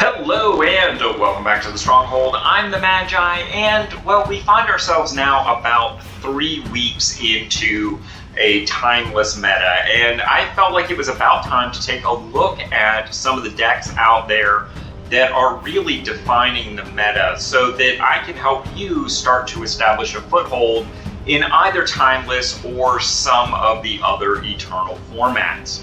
Hello and welcome back to the Stronghold. I'm the Magi, and well, we find ourselves now about 3 weeks into a timeless meta, and I felt like it was about time to take a look at some of the decks out there that are really defining the meta so that I can help you start to establish a foothold in either timeless or some of the other eternal formats.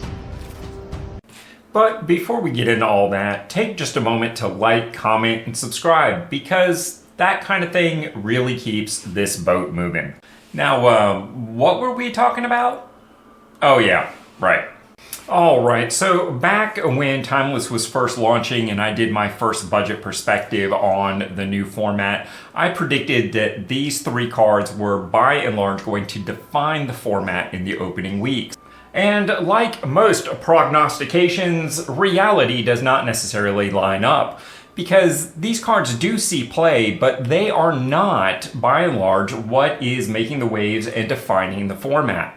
But before we get into all that, take just a moment to like, comment, and subscribe, because that kind of thing really keeps this boat moving. Now, what were we talking about? Oh yeah, right. Alright, so back when Timeless was first launching and I did my first budget perspective on the new format, I predicted that these 3 cards were by and large going to define the format in the opening weeks. And like most prognostications, reality does not necessarily line up, because these cards do see play, but they are not, by and large, what is making the waves and defining the format.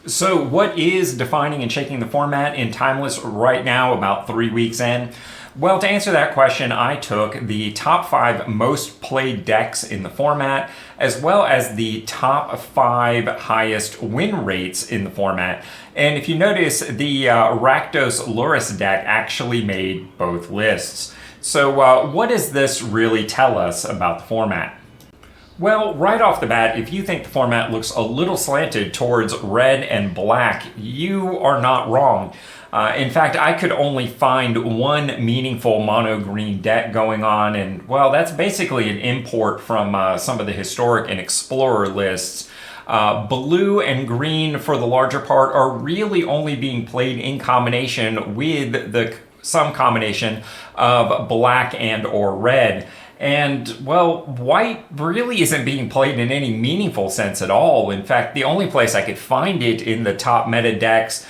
So what is defining and shaking the format in Timeless right now, about 3 weeks in? Well, to answer that question, I took the top 5 most played decks in the format, as well as the top 5 highest win rates in the format. And if you notice, the Rakdos Lurrus deck actually made both lists. So what does this really tell us about the format? Well, right off the bat, if you think the format looks a little slanted towards red and black, you are not wrong. In fact, I could only find one meaningful mono green deck going on, and well, that's basically an import from some of the historic and explorer lists. Blue and green, for the larger part, are really only being played in combination with some combination of black and or red. And, well, white really isn't being played in any meaningful sense at all. In fact, the only place I could find it in the top meta decks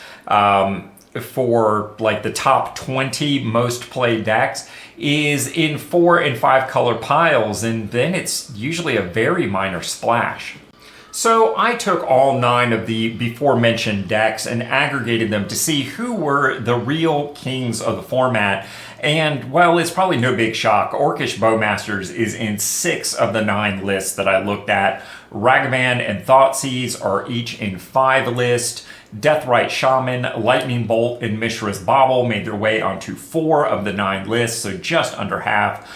for like the top 20 most played decks is in 4 and 5 color piles, and then it's usually a very minor splash. So I took all 9 of the before mentioned decks and aggregated them to see who were the real kings of the format. And well, it's probably no big shock, Orcish Bowmasters is in 6 of the 9 lists that I looked at. Ragavan and Thoughtseize are each in 5 lists. Deathrite Shaman, Lightning Bolt, and Mishra's Bauble made their way onto 4 of the 9 lists, so just under half.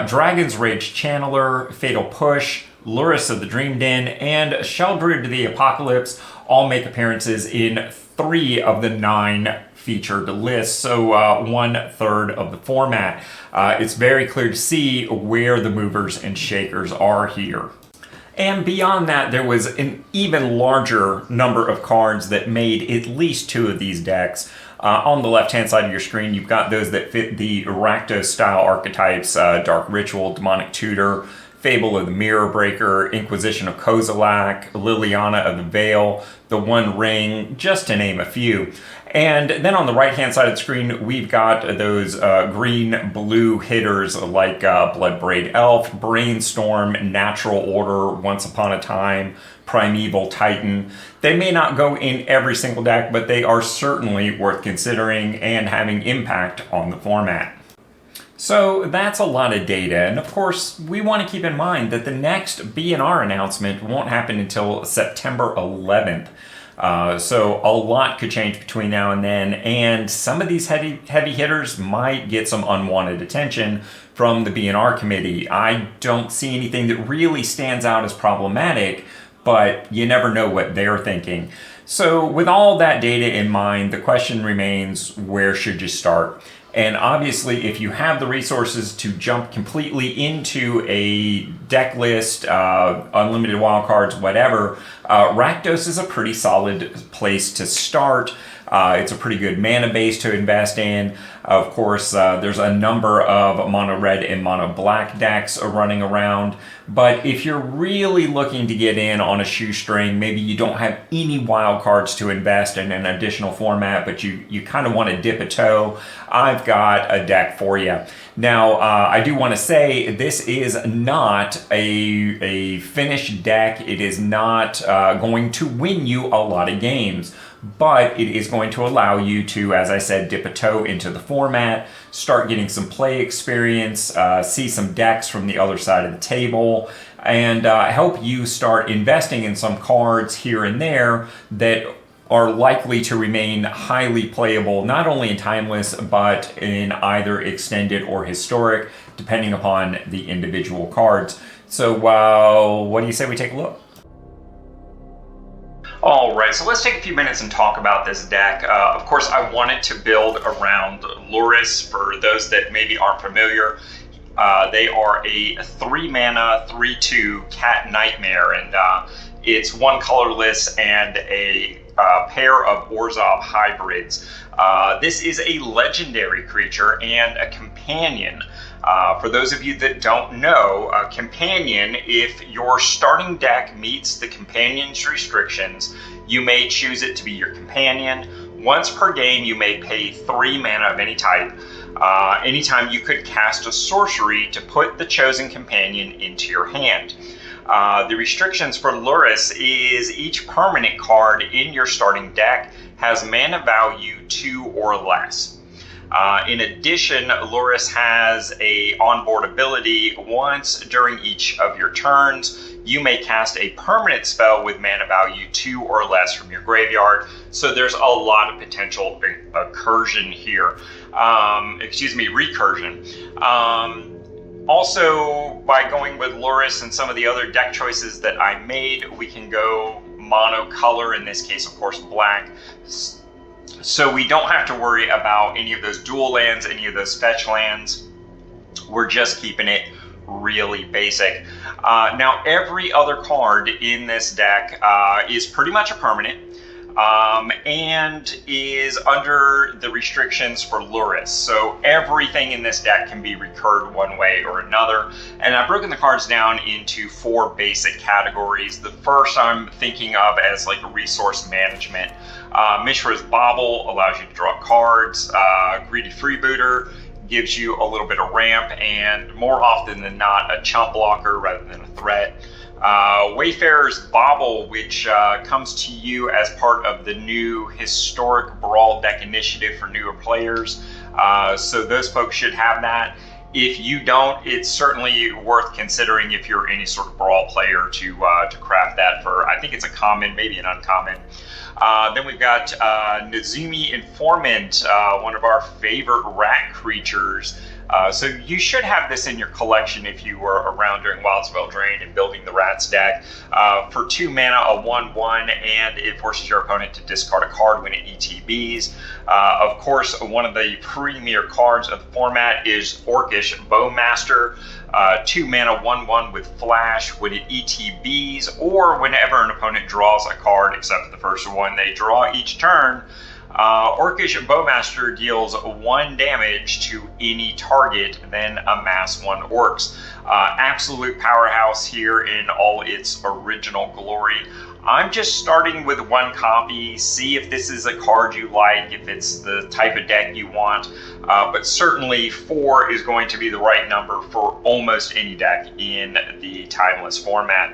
Dragon's Rage Channeler, Fatal Push, Lurrus of the Dream Den, and Sheldred the Apocalypse all make appearances in 3 of the 9 featured lists, so 1/3 of the format. It's very clear to see where the movers and shakers are here. And beyond that, there was an even larger number of cards that made at least 2 of these decks. On the left-hand side of your screen, you've got those that fit the Rakdos-style archetypes, Dark Ritual, Demonic Tutor, Fable of the Mirror Breaker, Inquisition of Kozilek, Liliana of the Veil, the One Ring, just to name a few. And then on the right-hand side of the screen, we've got those green-blue hitters like Bloodbraid Elf, Brainstorm, Natural Order, Once Upon a Time, Primeval Titan. They may not go in every single deck, but they are certainly worth considering and having impact on the format. So that's a lot of data, and of course we want to keep in mind that the next BNR announcement won't happen until September 11th. So a lot could change between now and then, and some of these heavy hitters might get some unwanted attention from the BNR committee. I don't see anything that really stands out as problematic, but you never know what they're thinking. So with all that data in mind, the question remains, where should you start? And obviously, if you have the resources to jump completely into a deck list, unlimited wildcards, whatever, Rakdos is a pretty solid place to start. It's a pretty good mana base to invest in. Of course, there's a number of mono red and mono black decks running around. But if you're really looking to get in on a shoestring, maybe you don't have any wild cards to invest in an additional format, but you kind of want to dip a toe, I've got a deck for you. Now, I do want to say this is not a finished deck. It is not going to win you a lot of games. but it is going to allow you to, as I said, dip a toe into the format, start getting some play experience, see some decks from the other side of the table, and help you start investing in some cards here and there that are likely to remain highly playable, not only in Timeless, but in either Extended or Historic, depending upon the individual cards. So, what do you say we take a look? Alright, so let's take a few minutes and talk about this deck. Of course, I wanted to build around Lurrus. For those that maybe aren't familiar, they are a 3-mana, 3/2 Cat Nightmare, and it's 1 colorless and a pair of Orzhov hybrids. This is a legendary creature and a companion. For those of you that don't know, a companion, if your starting deck meets the companion's restrictions, you may choose it to be your companion. Once per game, you may pay 3 mana of any type. Anytime you could cast a sorcery to put the chosen companion into your hand. The restrictions for Lurrus is each permanent card in your starting deck has mana value 2 or less. In addition, Lurrus has a onboard ability. Once during each of your turns, you may cast a permanent spell with mana value 2 or less from your graveyard. So there's a lot of potential recursion here. Also, by going with Lurrus and some of the other deck choices that I made, we can go monocolor, in this case, of course, black. So we don't have to worry about any of those dual lands, any of those fetch lands. We're just keeping it really basic. Now, every other card in this deck is pretty much a permanent. And is under the restrictions for Lurrus. So everything in this deck can be recurred one way or another. And I've broken the cards down into 4 basic categories. The first I'm thinking of as like a resource management. Mishra's Bauble allows you to draw cards. Greedy Freebooter gives you a little bit of ramp, and more often than not, a chump blocker rather than a threat. Wayfarer's Bauble, which comes to you as part of the new Historic Brawl deck initiative for newer players. So those folks should have that. If you don't, it's certainly worth considering if you're any sort of Brawl player to craft that for, I think it's a common, maybe an uncommon. Then we've got Nezumi Informant, one of our favorite rat creatures. So you should have this in your collection if you were around during Wildspell Drain and building the Rats deck. For 2 mana, a 1/1, and it forces your opponent to discard a card when it ETBs. Of course, one of the premier cards of the format is Orcish Bowmaster. 2 mana, 1/1 with Flash. When it ETBs, or whenever an opponent draws a card, except for the first one they draw each turn, Orcish Bowmaster deals 1 damage to any target, then amass 1 orcs. Absolute powerhouse here in all its original glory. I'm just starting with 1 copy, see if this is a card you like, if it's the type of deck you want, but certainly 4 is going to be the right number for almost any deck in the Timeless format.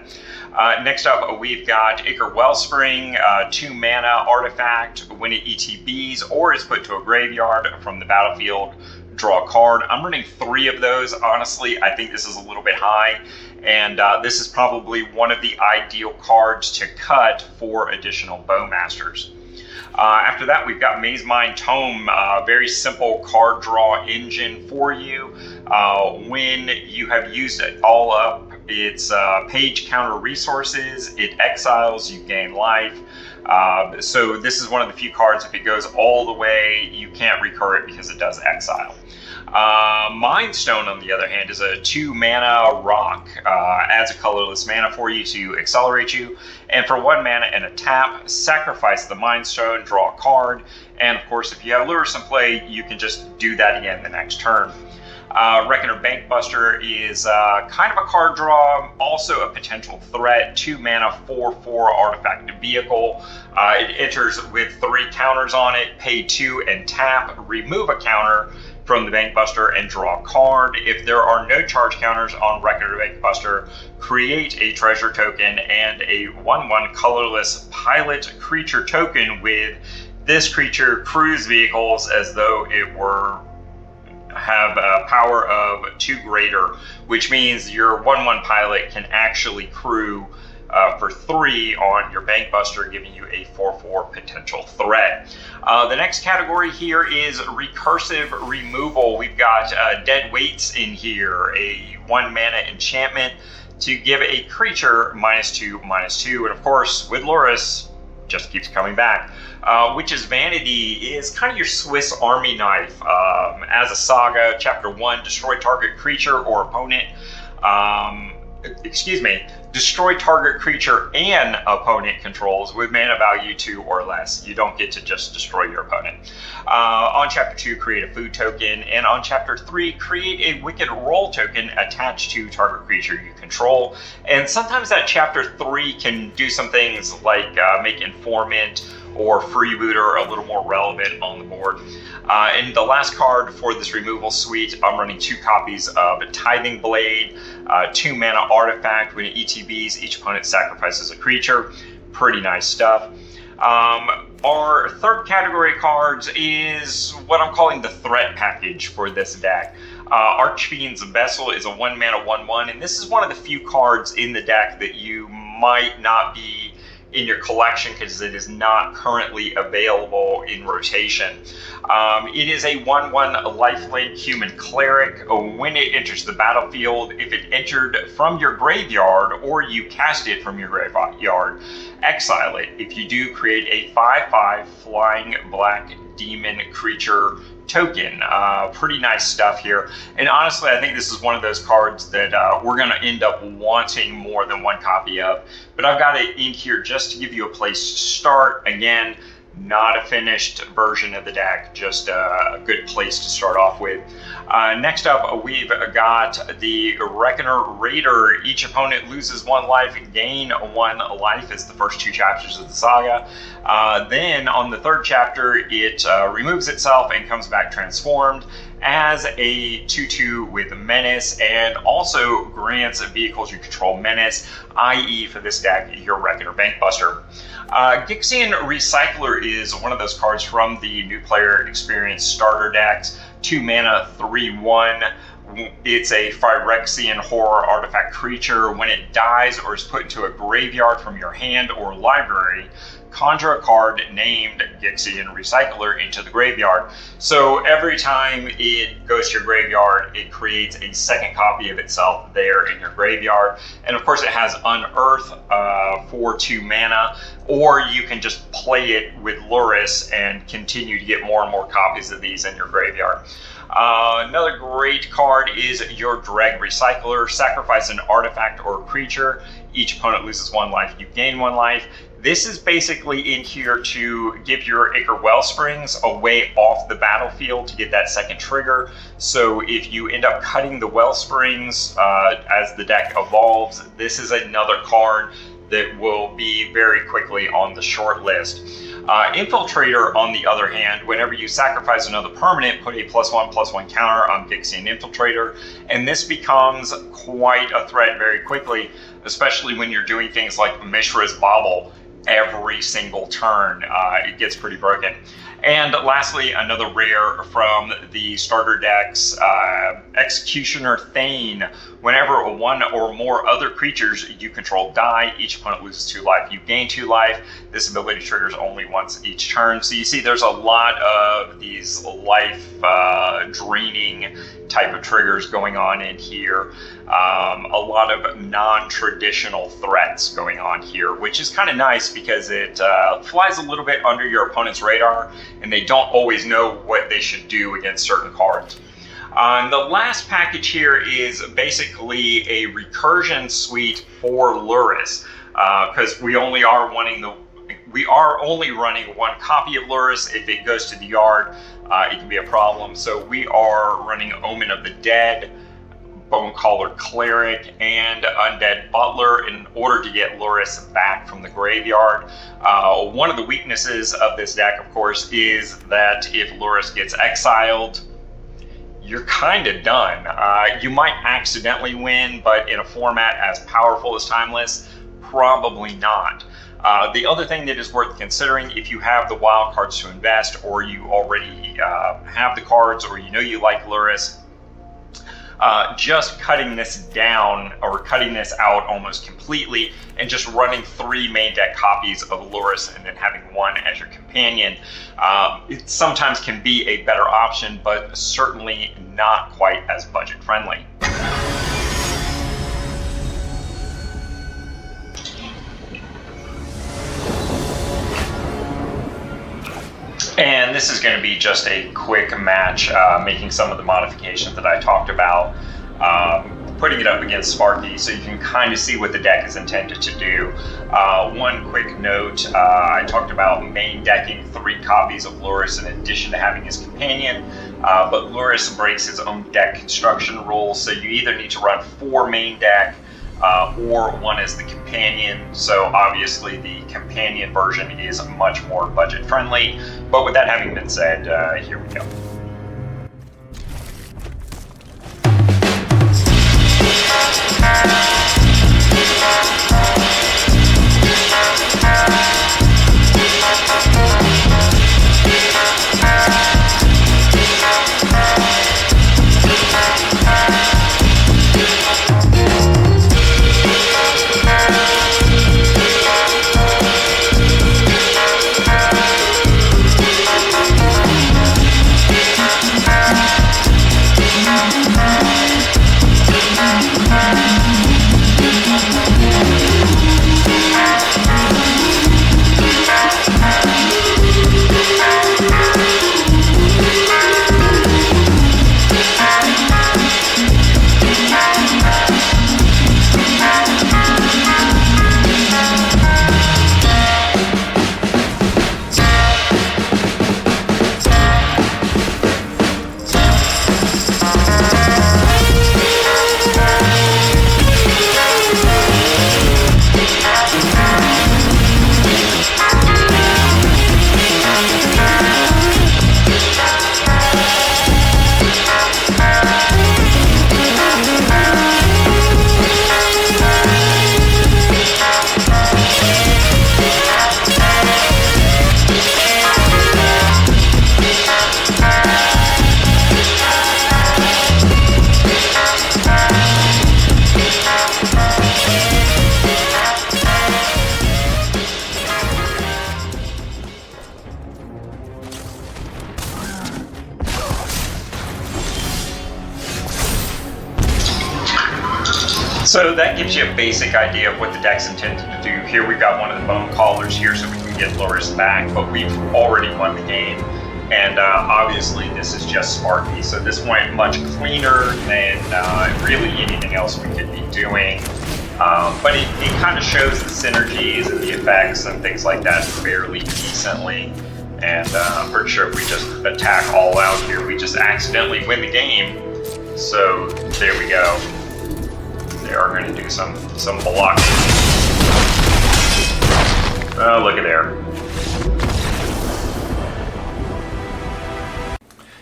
Next up, we've got Ichor Wellspring, 2 mana artifact. When it ETBs or is put to a graveyard from the battlefield, draw a card. I'm running 3 of those. Honestly, I think this is a little bit high, and this is probably one of the ideal cards to cut for additional Bowmasters. After that, we've got Mazemind Tome, very simple card draw engine for you. When you have used it all up, it's page counter resources, it exiles, you gain life. So this is one of the few cards, if it goes all the way, you can't recur it because it does exile. Mind Stone, on the other hand, is a 2 mana rock. Adds a colorless mana for you to accelerate you. And for 1 mana and a tap, sacrifice the Mind Stone, draw a card. And of course, if you have Lurrus in play, you can just do that again the next turn. Reckoner Bankbuster is kind of a card draw, also a potential threat. 2 mana, 4/4 artifact vehicle. It enters with 3 counters on it. Pay 2 and tap. Remove a counter. from the Bank Buster and draw a card. If there are no charge counters on Reckoner Bank Buster, create a treasure token and a 1/1 colorless pilot creature token with this creature cruise vehicles as though it were have a power of 2 greater, which means your 1/1 pilot can actually crew for 3 on your Bank Buster, giving you a 4/4 potential threat. The next category here is recursive removal. We've got dead weights in here, a 1 mana enchantment to give a creature -2/-2, and of course with Lurrus, just keeps coming back. Witch's Vanity is kind of your Swiss Army knife. As a saga, Chapter 1, destroy target creature or opponent. Destroy target creature and opponent controls with mana value 2 or less. You don't get to just destroy your opponent. On Chapter 2, create a food token. And on Chapter 3, create a Wicked Roll token attached to target creature you control. And sometimes that Chapter 3 can do some things like make Informant or Freebooter a little more relevant on the board. And the last card for this removal suite, I'm running 2 copies of Tithing Blade, 2 mana artifact. When it ETBs, each opponent sacrifices a creature. Pretty nice stuff. Our third category of cards is what I'm calling the threat package for this deck. Archfiend's Vessel is a 1 mana 1/1, and this is one of the few cards in the deck that you might not be in your collection because it is not currently available in rotation. It is a 1/1 lifelink human cleric. When it enters the battlefield, if it entered from your graveyard or you cast it from your graveyard, exile it. If you do, create a 5/5 flying black demon creature token. Pretty nice stuff here. And honestly, I think this is one of those cards that we're going to end up wanting more than 1 copy of. But I've got it in here just to give you a place to start. Again, not a finished version of the deck, just a good place to start off with. Next up, we've got the Reckoner Raider. Each opponent loses 1 life, gain 1 life is the first 2 chapters of the saga. Then on the 3rd chapter, it removes itself and comes back transformed as a 2/2 with Menace, and also grants vehicles you control Menace, i.e. for this deck, your Reckoner Bankbuster. Gixian Recycler is one of those cards from the New Player Experience starter decks. 2 mana, 3/1. It's a Phyrexian horror artifact creature. When it dies or is put into a graveyard from your hand or library, conjure a card named Gixian Recycler into the graveyard. So every time it goes to your graveyard, it creates a second copy of itself there in your graveyard. And of course it has Unearth for 2 mana, or you can just play it with Lurrus and continue to get more and more copies of these in your graveyard. Another great card is your Dreg Recycler. Sacrifice an artifact or creature. Each opponent loses 1 life, you gain 1 life. This is basically in here to give your Ichor Wellsprings a way off the battlefield to get that second trigger. So if you end up cutting the Wellsprings as the deck evolves, this is another card that will be very quickly on the short list. Infiltrator, on the other hand, whenever you sacrifice another permanent, put a +1/+1 counter on Gixian Infiltrator, and this becomes quite a threat very quickly, especially when you're doing things like Mishra's Bauble every single turn. It gets pretty broken. And lastly, another rare from the starter decks, Executioner Thane. Whenever 1 or more other creatures you control die, each opponent loses 2 life. You gain 2 life. This ability triggers only once each turn. So you see there's a lot of these life draining type of triggers going on in here. A lot of non-traditional threats going on here, which is kind of nice because it flies a little bit under your opponent's radar, and they don't always know what they should do against certain cards. And the last package here is basically a recursion suite for Lurrus, because we are only running 1 copy of Lurrus. If it goes to the yard, it can be a problem. So we are running Omen of the Dead, Bonecaller Cleric, and Undead Butler in order to get Lurrus back from the graveyard. One of the weaknesses of this deck, of course, is that if Lurrus gets exiled, you're kind of done. You might accidentally win, but in a format as powerful as Timeless, probably not. The other thing that is worth considering, if you have the wild cards to invest, or you already have the cards, or you know you like Lurrus, just cutting this down or cutting this out almost completely and just running 3 main deck copies of Lurrus and then having 1 as your companion, it sometimes can be a better option, but certainly not quite as budget friendly. And this is going to be just a quick match, making some of the modifications that I talked about, putting it up against Sparky so you can kind of see what the deck is intended to do. One quick note, I talked about main decking 3 copies of Lurrus in addition to having his companion, but Lurrus breaks his own deck construction rules, so you either need to run 4 main deck, or 1 as the companion. So obviously the companion version is much more budget friendly. But with that having been said, here we go. So that gives you a basic idea of what the deck's intended to do. Here we've got one of the bone callers here so we can get Lurrus back, but we've already won the game. And obviously this is just Sparky, so this went much cleaner than really anything else we could be doing. But it kind of shows the synergies and the effects and things like that fairly decently. And I'm pretty sure if we just attack all out here, we just accidentally win the game. So there we go. They are going to do some blocking. Oh, look at there.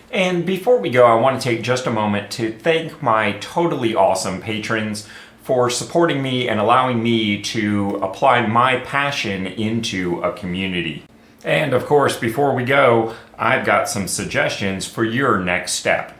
And before we go, I want to take just a moment to thank my totally awesome patrons for supporting me and allowing me to apply my passion into a community. And of course, before we go, I've got some suggestions for your next step.